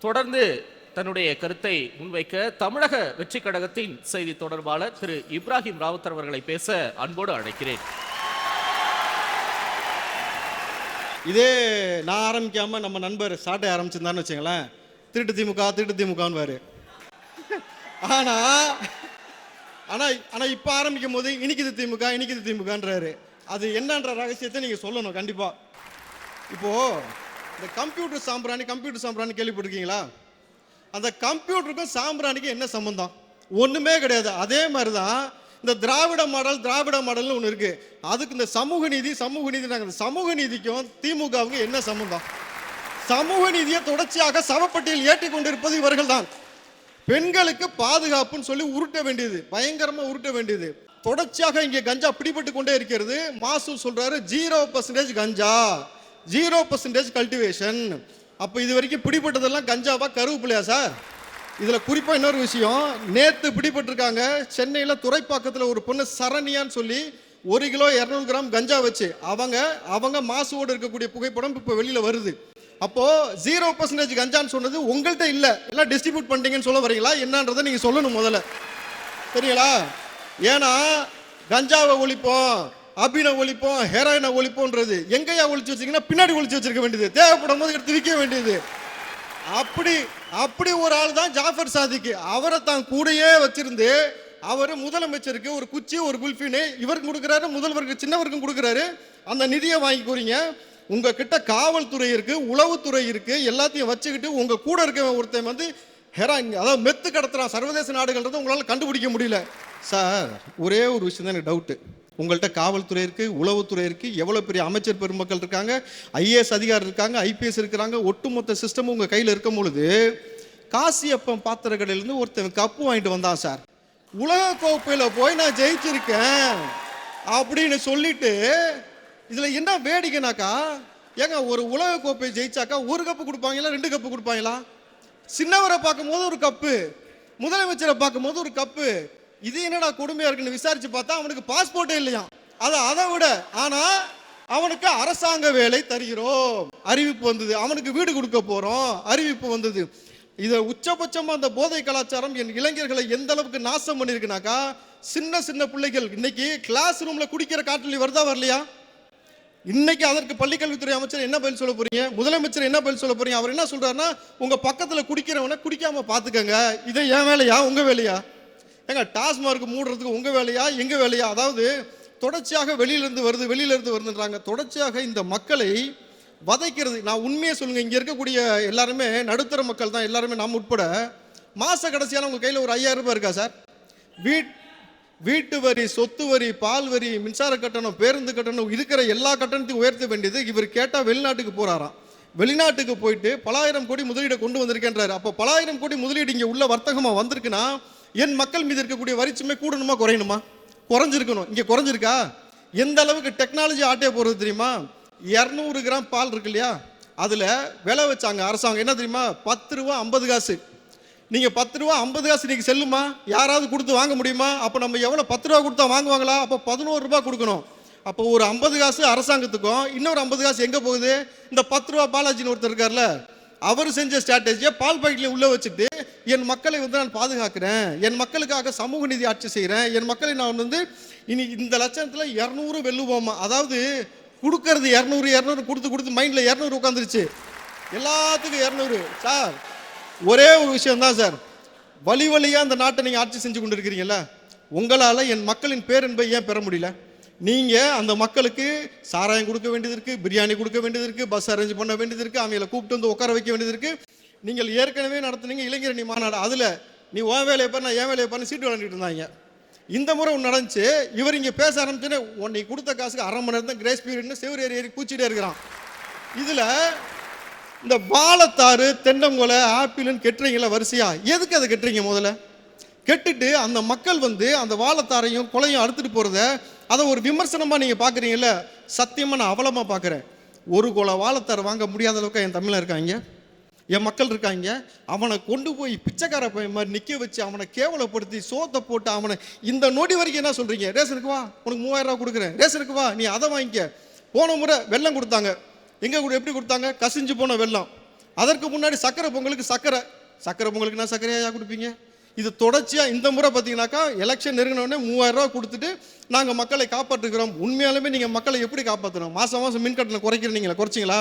தொடர்ந்து தன்னுடைய கருத்தை முன்வைக்க தமிழக வெற்றி கழகத்தின் செய்தி தொடர்பாளர் திரு இப்ராஹிம் ராவுத்தர் அவர்களை பேச அன்போடு அழைக்கிறேன். இதே நான் ஆரம்பிக்காம நம்ம நண்பர் சாட்டை ஆரம்பிச்சிருந்தான்னு வச்சுங்களேன், திருட்டு திமுகன்னு வாரு. ஆனா ஆனா ஆனா இப்ப ஆரம்பிக்கும் போது இனிக்குது திமுகன்றாரு. அது என்னன்ற ரகசியத்தை நீங்க சொல்லணும் கண்டிப்பா. இப்போ இந்த கம்ப்யூட்டர் சாம்பிராணி கேள்விப்பட்டிருக்கீங்களா? அந்த கம்ப்யூட்டருக்கும் சாம்பிராணிக்கும் என்ன சம்பந்தம்? ஒண்ணுமே கிடையாது. அதே மாதிரிதான் இந்த திராவிட மாடல்னு ஒன்று இருக்கு. அதுக்கு இந்த சமூக நீதி சமூக நீதிக்கும் திமுகவுக்கும் என்ன சம்பந்தம்? சமூக நீதியை தொடர்ச்சியாக சவப்பட்டியில் ஏற்றி கொண்டிருப்பது இவர்கள் தான். பெண்களுக்கு பாதுகாப்புன்னு சொல்லி பயங்கரமா உருட்ட வேண்டியது. தொடர்ச்சியாக இங்கே கஞ்சா பிடிபட்டு கொண்டே இருக்கிறது. மாசு சொல்றாரு 0% கஞ்சா, 0% கல்டிவேஷன். அப்ப இது வரைக்கும் பிடிபட்டதெல்லாம் கஞ்சாவா கருவேப்பிலையா சார்? இதுல குறிப்பா இன்னொரு விஷயம், நேத்து பிடிபட்டிருக்காங்க சென்னையில துறைப்பாக்கத்தில் ஒரு பொண்ணு சரணியான்னு சொல்லி 1 கிலோ 200 கிராம் கஞ்சா வச்சு அவங்க மாசுவோடு இருக்கக்கூடிய புகைப்படம் இப்ப வெளியில வருது. அப்போ 0% கஞ்சான்னு சொன்னது உங்கள்கிட்ட இல்ல, எல்லாம் டிஸ்ட்ரிபியூட் பண்ணிட்டீங்கன்னு சொல்ல வரீங்களா? என்னன்றதை நீங்க சொல்லணும் முதல்ல, சரிங்களா? ஏன்னா கஞ்சாவை ஒழிப்போம், அபினை ஒழிப்போம், ஹெராயினை ஒழிப்போன்றது எங்கேயா ஒழிச்சு வச்சிங்கன்னா பின்னாடி ஒழிச்சு வச்சிருக்க வேண்டியது, தேவைப்படும் போது எடுத்து விற்க வேண்டியது. அப்படி ஒரு ஆள் தான் ஜாஃபர் சாதிக்கு. அவரை தான் கூடயே வச்சிருந்து அவர் முதலமைச்சருக்கு ஒரு குச்சி ஒரு குல்ஃபின்னு இவருக்கு கொடுக்குறாரு, முதல்வருக்கு சின்னவருக்கும் கொடுக்குறாரு. அந்த நிதியை வாங்கிக்கிறீங்க. உங்ககிட்ட காவல்துறை இருக்கு, உளவுத்துறை இருக்கு, எல்லாத்தையும் வச்சுக்கிட்டு உங்க கூட இருக்க ஒருத்தன் வந்து ஹெராயின் அதாவது மெத்து கடத்துறான் சர்வதேச நாடுகள்ன்றது உங்களால் கண்டுபிடிக்க முடியல. சார் ஒரே ஒரு விஷயம் தான் எனக்கு டவுட்டு. உங்கள்கிட்ட காவல்துறை இருக்கு, உளவுத்துறை இருக்கு, எவ்வளவு பெரிய அமைச்சர் பெருமக்கள் இருக்காங்க, IAS அதிகாரி இருக்காங்க, IPS இருக்கிறாங்க, ஒட்டுமொத்த சிஸ்டமும் உங்க கையில் இருக்கும் பொழுது காசியப்பம் பாத்திர கடையிலிருந்து ஒருத்தன் கப்பு வாங்கிட்டு வந்தான் சார். உலக கோப்பையில போய் நான் ஜெயிச்சிருக்கேன் அப்படின்னு சொல்லிட்டு இதுல என்ன வேடிக்கைனாக்கா, ஏங்க ஒரு உலக கோப்பை ஜெயிச்சாக்கா 1 கப்பு கொடுப்பாங்களா 2 கப்பு கொடுப்பாங்களா? சின்னவரை பார்க்கும் போது ஒரு கப்பு, முதலமைச்சரை பார்க்கும் போது ஒரு கப்பு. இது என்னடா கொடுமையா இருக்குன்னு விசாரிச்சு பார்த்தா அவனுக்கு பாஸ்போர்ட்டே இல்லையா. அதை விட ஆனா அவனுக்கு அரசாங்க வேலை தருகிறோம் அறிவிப்பு வந்தது, அவனுக்கு வீடு கொடுக்க போறோம் அறிவிப்பு வந்தது. இதை உச்சபட்சமா அந்த போதை கலாச்சாரம் என் இளைஞர்களை எந்த அளவுக்கு நாசம் பண்ணிருக்குனாக்கா, சின்ன பிள்ளைகள் இன்னைக்கு கிளாஸ் ரூம்ல குடிக்கிற காட்டுல வருதா வரலையா? இன்னைக்கு அதற்கு பள்ளிக்கல்வித்துறை அமைச்சர் என்ன பதில் சொல்ல போறீங்க? முதலமைச்சர் என்ன பதில் சொல்ல போறீங்க? அவர் என்ன சொல்றாருன்னா, உங்க பக்கத்துல குடிக்கிறவனை குடிக்காம பாத்துக்கங்க. இதை என் வேலையா உங்க வேலையா? ஏங்க டாஸ்மார்க் மூடுறதுக்கு உங்க வேலையா எங்க வேலையா? அதாவது தொடர்ச்சியாக வெளியிலிருந்து வருதுன்றாங்க. தொடர்ச்சியாக இந்த மக்களை வதைக்கிறது. நான் உண்மையை சொல்லுங்க, இங்க இருக்கக்கூடிய எல்லாருமே நடுத்தர மக்கள் தான், எல்லாருமே நாம் உட்பட. மாச கடைசியான உங்க கையில ஒரு 5000 ரூபாய் இருக்கா சார்? வீட்டு வரி, சொத்து வரி, பால் வரி, மின்சார கட்டணம், பேருந்து கட்டணம், இருக்கிற எல்லா கட்டணத்தையும் உயர்த்த வேண்டியது. இவர் கேட்டா வெளிநாட்டுக்கு போறாராம். வெளிநாட்டுக்கு போயிட்டு பலாயிரம் கோடி முதலீடு கொண்டு வந்திருக்கேன்றாரு. அப்போ பலாயிரம் கோடி முதலீடு இங்க உள்ள வர்த்தகமா வந்திருக்குன்னா என் மக்கள் மீது இருக்கக்கூடிய வரிச்சுமை கூடணுமா குறையணுமா? குறைஞ்சிருக்கணும். இங்க குறைஞ்சிருக்கா? எந்த அளவுக்கு டெக்னாலஜி ஆட்டே போறது தெரியுமா? 200 கிராம் பால் இருக்கு இல்லையா, அதுல விலை வச்சாங்க அரசாங்கம் என்ன தெரியுமா? 10 ரூபா 50 காசு. நீங்க 10 ரூபா 50 காசு நீங்க செல்லுமா? யாராவது கொடுத்து வாங்க முடியுமா? அப்ப நம்ம எவ்வளவு 10 ரூபா கொடுத்தா வாங்குவாங்களா? அப்ப 11 ரூபாய் கொடுக்கணும். அப்போ ஒரு 50 காசு அரசாங்கத்துக்கும் இன்னொரு 50 காசு எங்க போகுது? இந்த 10 ரூபா பாலாஜின்னு ஒருத்தர் இருக்கார்ல, அவர் செஞ்ச ஸ்ட்ராட்டஜியை பால் பாக்கெட்ல உள்ள வச்சுட்டு என் மக்களை வந்து நான் பாதுகாக்கிறேன், என் மக்களுக்காக சமூக நீதி ஆட்சி செய்கிறேன், என் மக்களை நான் வந்து இனி இந்த லட்சத்துல 200 வெல்லுவோமா. அதாவது கொடுக்கறது 200 கொடுத்து மைண்ட்ல 200 உட்காந்துருச்சு. எல்லாத்துக்கும் 200 சார். ஒரே ஒரு விஷயம் தான் சார், வழியா அந்த நாட்டை நீங்க ஆட்சி செஞ்சு கொண்டு இருக்கிறீங்கல்ல, உங்களால என் மக்களின் பேரன்பை ஏன் பெற முடியல? நீங்க அந்த மக்களுக்கு சாராயம் கொடுக்க வேண்டியது இருக்கு, பிரியாணி கொடுக்க வேண்டியது இருக்கு, பஸ் அரேஞ்ச் பண்ண வேண்டியது இருக்கு, அவங்களை கூப்பிட்டு வந்து உட்கார வைக்க வேண்டியது இருக்கு. நீங்கள் ஏற்கனவே நடத்துனீங்க இளைஞரணி மாநாடு, அதுல நீ உன் வேலையை பாரு நான் என் வேலையை பாரு சீட்டு விளையாண்டுட்டு இருந்தாங்க. இந்த முறை ஒன்று நடந்துச்சு. இவர் இங்க பேச ஆரம்பிச்சுன்னு உன்னை கொடுத்த காசுக்கு 1/2 மணி நேரம் தான் கிரேஸ் பீரியட்னு செவ்வறு ஏறி கூச்சிட்டே இருக்கிறான். இதுல இந்த வாழைத்தாறு, தென்னங்கொலை, ஆப்பிள்னு கெட்டுறீங்களா வரிசையா? எதுக்கு அதை கெட்டுறீங்க? முதல்ல கெட்டுட்டு அந்த மக்கள் வந்து அந்த வாழைத்தாரையும் கொலையும் அறுத்துட்டு போறத அதை ஒரு விமர்சனமா நீங்க பாக்குறீங்கல்ல, சத்தியமா நான் அவலமா பாக்குறேன். ஒரு கொலை வாழைத்தார் வாங்க முடியாத அளவுக்கு என் தமிழ்ல இருக்காங்க, என் மக்கள் இருக்காங்க. அவனை கொண்டு போய் பிச்சைக்கார பையன் மாதிரி நிக்க வச்சு அவனை கேவலப்படுத்தி சோத்தை போட்டு அவனை இந்த நொடி வரைக்கும் என்ன சொல்றீங்க? ரேஷனுக்கு வா, உனக்கு 3000 ரூபாய் கொடுக்குறேன், ரேஷனுக்கு வா, நீ அதை வாங்கிக்க. போன முறை வெள்ளம் கொடுத்தாங்க, எங்க எப்படி கொடுத்தாங்க? கசிஞ்சு போன வெள்ளம். அதற்கு முன்னாடி சக்கரை பொங்கலுக்கு சக்கரை பொங்கலுக்குன்னா சர்க்கரையா கொடுப்பீங்க? இது தொடர்ச்சியாக இந்த முறை பார்த்தீங்கன்னாக்கா எலெக்ஷன் நெருங்கினோடனே 3000 ரூபா கொடுத்துட்டு நாங்கள் மக்களை காப்பாற்றுக்கிறோம். உண்மையாலுமே நீங்கள் மக்களை எப்படி காப்பாற்றணும்? மாதம் மாதம் மின் கட்டணம் குறைக்கிறீங்களா? குறைச்சிங்களா?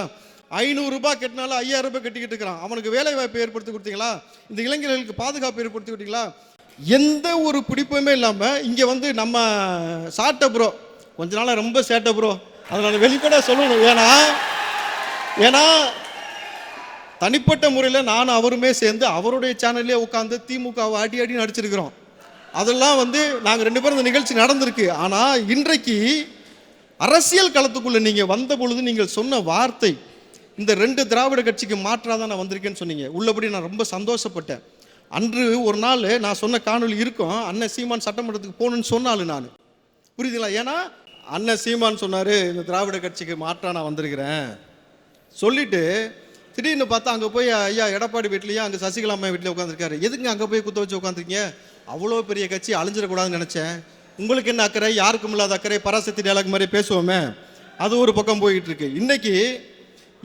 500 ரூபாய் கட்டினாலும் 5000 ரூபாய் கட்டிக்கிட்டு இருக்கிறான். அவனுக்கு வேலை வாய்ப்பை ஏற்படுத்தி கொடுத்தீங்களா? இந்த இளைஞர்களுக்கு பாதுகாப்பு ஏற்படுத்தி கொடுத்தீங்களா? எந்த ஒரு பிடிப்புமே இல்லாமல் இங்கே வந்து நம்ம சாட்டை ப்ரோ கொஞ்ச நாளாக ரொம்ப சேட்டை ப்ரோ, அதை நான் வெளிப்பட சொல்லணும். ஏன்னா தனிப்பட்ட முறையில் நானும் அவருமே சேர்ந்து அவருடைய சேனல்லே உட்காந்து திமுகவை அடி அடி நடிச்சிருக்கிறோம். அதெல்லாம் வந்து நாங்கள் 2 பேரும் இந்த நிகழ்ச்சி நடந்திருக்கு. ஆனால் இன்றைக்கு அரசியல் களத்துக்குள்ளே நீங்கள் வந்த பொழுது நீங்கள் சொன்ன வார்த்தை, இந்த 2 திராவிட கட்சிக்கு மாற்றாக தான் நான் வந்திருக்கேன்னு சொன்னீங்க. உள்ளபடி நான் ரொம்ப சந்தோஷப்பட்டேன். அன்று ஒரு நாள் நான் சொன்ன காணொலி இருக்கும், அண்ணன் சீமான் சட்டமன்றத்துக்கு போகணுன்னு சொன்னாலும் நான், புரியுதுங்களா? ஏன்னா அண்ணன் சீமான் சொன்னார் இந்த திராவிட கட்சிக்கு மாற்றாக நான் வந்திருக்கிறேன் சொல்லிட்டு, திடீர்னு பார்த்தா அங்கே போய் ஐயா எடப்பாடி வீட்லையே அங்கே சசிகலா அம்மா வீட்டில் உட்காந்துருக்காரு. எதுக்கு அங்கே போய் குத்த வச்சு உட்காந்துருக்கீங்க? அவ்வளோ பெரிய கட்சி அழிஞ்சிடக்கூடாதுன்னு நினச்சேன். உங்களுக்கு என்ன அக்கறை? யாருக்கும் இல்லாத அக்கறை, பராசக்தி டேலாக் மாதிரி பேசுவோமே, அது ஒரு பக்கம் போயிட்டு இருக்கு. இன்னைக்கு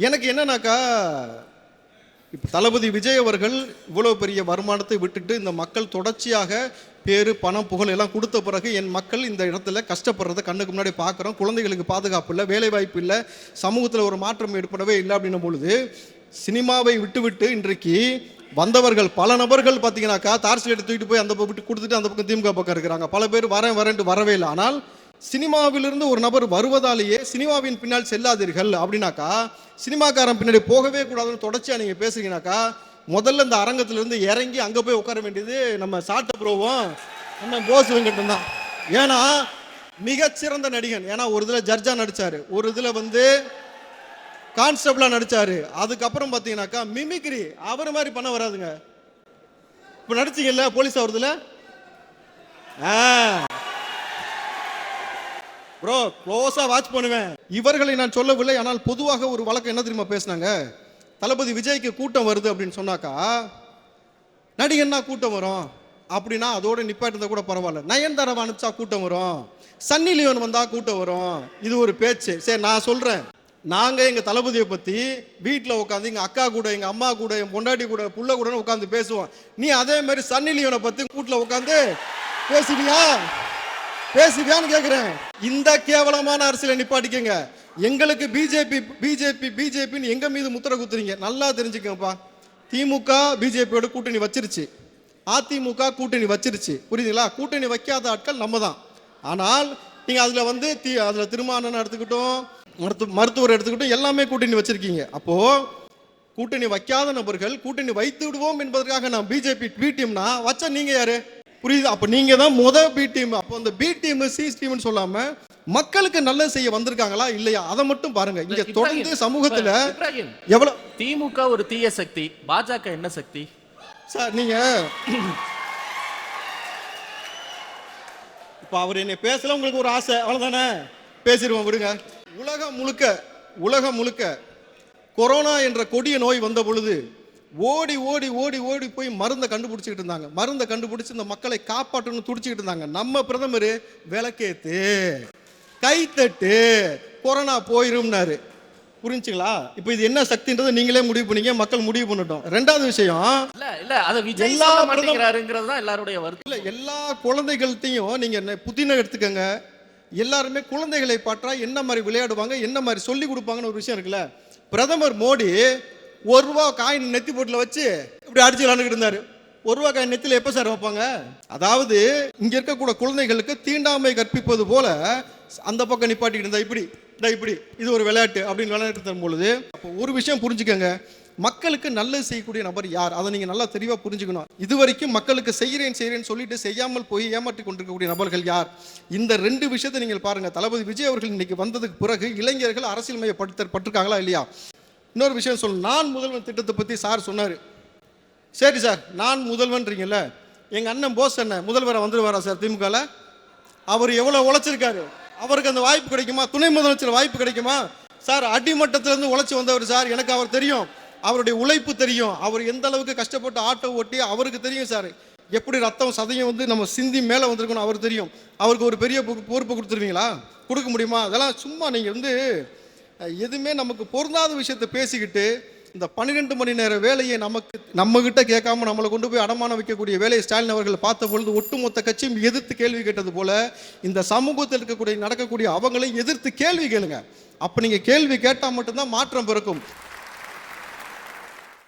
எனக்கு என்னன்னாக்கா, இப்போ தளபதி விஜய் அவர்கள் இவ்வளோ பெரிய வருமானத்தை விட்டுட்டு இந்த மக்கள் தொடர்ச்சியாக பேரு பணம் புகழ் எல்லாம் கொடுத்த பிறகு என் மக்கள் இந்த இடத்துல கஷ்டப்படுறத கண்ணுக்கு முன்னாடி பார்க்குறோம். குழந்தைகளுக்கு பாதுகாப்பு இல்லை, வேலை வாய்ப்பு இல்லை, சமூகத்தில் ஒரு மாற்றம் ஏற்படவே இல்லை அப்படின்னும் பொழுது சினிமாவை விட்டு இன்றைக்கு வந்தவர்கள் பல நபர்கள் பார்த்தீங்கன்னாக்கா தார்சிலேட்டு தூக்கிட்டு போய் அந்த விட்டு கொடுத்துட்டு அந்த பக்கம் திமுக பக்கம் இருக்கிறாங்க. பல பேர் வரேன்ட்டு வரவே இல்லை. ஆனால் சினிமாவிலிருந்து ஒரு நபர் வருவதாலேயே சினிமாவின் பின்னால் செல்லாதீர்கள் அப்படின்னாக்கா, சினிமாக்காரன் பின்னாடி போகவே கூடாதுன்னு தொடர்ச்சியாக நீங்கள் பேசுறீங்கன்னாக்கா, முதல்ல இந்த அரங்கத்திலிருந்து இறங்கி அங்கே போய் உட்கார வேண்டியது நம்ம சாட்ட ப்ரோவும் நம்ம போஸ் வெங்கட்டும் தான். ஏன்னா மிகச்சிறந்த நடிகன். ஏன்னா ஒரு இதில் ஜட்ஜா நடித்தார், ஒரு இதில் வந்து கான்ஸ்டபிளாக நடித்தார். அதுக்கப்புறம் பார்த்தீங்கன்னாக்கா மிமிக்ரி அவர் மாதிரி பண்ண வராதுங்க. இப்போ நடிச்சிங்கல்ல போலீஸ் ஆகுறதுல ப்ரோ க்ளோஸாக வாட்ச் பண்ணுவேன். இவர்களை நான் சொல்லவில்லை. ஆனால் பொதுவாக ஒரு வழக்கு என்ன தெரியுமா பேசினாங்க, தளபதி விஜய்க்கு கூட்டம் வருது அப்படின்னு சொன்னாக்கா, நடிகன்னா கூட்டம் வரும் அப்படின்னா அதோட நிப்பாட்டிருந்தா கூட பரவாயில்ல, நயன்தாராவை அனுப்பிச்சா கூட்டம் வரும், சன்னி லியோன் வந்தா கூட்டம் வரும், இது ஒரு பேச்சு. சரி நான் சொல்றேன், நாங்கள் எங்கள் தளபதியை பற்றி வீட்டில் உட்காந்து எங்கள் அக்கா கூட எங்கள் அம்மா கூட என் பொண்டாட்டி கூட புள்ள கூட உட்காந்து பேசுவோம். நீ அதே மாதிரி சன்னி லியோனை பற்றி வீட்டில் உட்காந்து பேசுவியான்னு கேட்குறேன். இந்த கேவலமான அரசியலை நிப்பாட்டிக்கங்க. எங்களுக்கு பிஜேபின்னு எங்க மீது முத்திர குத்துறீங்க. நல்லா தெரிஞ்சுக்கங்கப்பா, திமுக பிஜேபியோட கூட்டணி வச்சிருச்சு, அதிமுக கூட்டணி வச்சிருச்சு, புரியுதுங்களா? கூட்டணி வைக்காத ஆட்கள் நம்ம தான். ஆனால் நீங்க அதுல வந்து அதுல திருமாவளவன் எடுத்துக்கிட்டோம், மருத்துவர் எடுத்துக்கிட்டோம், எல்லாமே கூட்டணி வச்சிருக்கீங்க. அப்போ கூட்டணி வைக்காத நபர்கள் கூட்டணி வைத்து விடுவோம் என்பதற்காக நான் பிஜேபி பி டீம்னா வச்சா நீங்க யாரு? புரியுது? அப்ப நீங்க தான் பி டீம். அப்போ அந்த பி டீம் சி டீம்னு சொல்லாம மக்களுக்கு நல்லது செய்ய வந்திருக்காங்களா இல்லையா அதை மட்டும் பாருங்க. இங்க தொடர்ந்து சமூகத்துல எவ்வளவு திமுக ஒரு தீய சக்தி, பாஜக என்ன சக்தி சார்? நீங்க இப்ப அவர் என்ன பேசல, உங்களுக்கு ஒரு ஆசை அவ்வளவுதானே, பேசிடுவோம் விடுங்க. உலகம் முழுக்க கொரோனா என்ற கொடிய நோய் வந்த பொழுது ஓடி ஓடி ஓடி ஓடி போய் மருந்தை கண்டுபிடிச்சிக்கிட்டு இருந்தாங்க. மருந்தை கண்டுபிடிச்சு இந்த மக்களை காப்பாற்றணும்னு துடிச்சிக்கிட்டு இருந்தாங்க. நம்ம பிரதமர் விளக்கேத்து கைத்தட்டு கொரோனா போயிரும்னாரு. புரிஞ்சுங்களா? இப்போ இது என்ன சக்தின்றதை நீங்களே முடிவு பண்ணீங்க, மக்கள் முடிவு பண்ணட்டும். ரெண்டாவது விஷயம், எல்லா குழந்தைகள்கிட்டையும் நீங்க புதின எடுத்துக்கங்க, எல்லாருமே குழந்தைகளை பற்றா என்ன மாதிரி விளையாடுவாங்க, என்ன மாதிரி சொல்லி கொடுப்பாங்கன்னு ஒரு விஷயம் இருக்குல்ல. பிரதமர் மோடி 1 ரூபா காயின் நெத்தி போட்டில் வச்சு இப்படி அடிச்சு விளாண்டுக்கிட்டு இருந்தாரு. 1 ரூபா காயின் நெத்தில எப்ப சார் வைப்பாங்க? அதாவது இங்க இருக்கக்கூட குழந்தைகளுக்கு தீண்டாமை கற்பிப்பது போல அந்த பக்கம் நிப்பாட்டிக்கிட்டு இருந்தா இப்படி இது ஒரு விளையாட்டு அப்படின்னு விளையாட்டு தரும் பொழுது, அப்போ ஒரு விஷயம் புரிஞ்சுக்கங்க, மக்களுக்கு நல்லது செய்யக்கூடிய நபர் யார், அதை நீங்க நல்லா தெளிவா புரிஞ்சுக்கணும். இதுவரைக்கும் மக்களுக்கு செய்கிறேன்னு சொல்லிட்டு செய்யாமல் போய் ஏமாற்றி கொண்டிருக்கக்கூடிய நபர்கள் யார்? இந்த 2 விஷயத்தை நீங்கள் பாருங்க. தளபதி விஜய் அவர்கள் இன்னைக்கு வந்ததுக்கு பிறகு இளைஞர்கள் அரசியல் மையப்படுத்தப்பட்டிருக்காங்களா இல்லையா? இன்னொரு விஷயம் சொல்லணும், நான் முதல்வன் திட்டத்தை பற்றி சார் சொன்னார். சரி சார், நான் முதல்வன்றீங்கல்ல, எங்கள் அண்ணன் போஸ் அண்ணன் முதல்வரை வந்துடுவாரா சார் திமுகவில்? அவர் எவ்வளோ உழைச்சிருக்காரு, அவருக்கு அந்த வாய்ப்பு கிடைக்குமா? துணை முதலமைச்சர் வாய்ப்பு கிடைக்குமா சார்? அடிமட்டத்திலேருந்து உழைச்சி வந்தவர் சார், எனக்கு அவர் தெரியும், அவருடைய உழைப்பு தெரியும், அவர் எந்த அளவுக்கு கஷ்டப்பட்டு ஆட்டோ ஓட்டி அவருக்கு தெரியும் சார். எப்படி ரத்தம் சதையும் வந்து நம்ம சிந்தி மேலே வந்திருக்கணும் அவர் தெரியும். அவருக்கு ஒரு பெரிய பொறுப்பு கொடுத்துருவீங்களா? கொடுக்க முடியுமா? அதெல்லாம் சும்மா நீங்கள் வந்து எதுவுமே நமக்கு பொருந்தாத விஷயத்தை பேசிக்கிட்டு இந்த 12 மணி நேர வேலையை நம்ம கிட்ட கேட்காம நம்மளை கொண்டு போய் அடமானம் வைக்கக்கூடிய வேலையை ஸ்டாலின் அவர்கள் பார்த்த பொழுது ஒட்டுமொத்த கட்சியும் எதிர்த்து கேள்வி கேட்டது போல இந்த சமூகத்தில் நடக்கக்கூடிய அவங்களையும் எதிர்த்து கேள்வி கேளுங்க. அப்ப நீங்க கேள்வி கேட்டால் மட்டும்தான் மாற்றம் பிறக்கும்.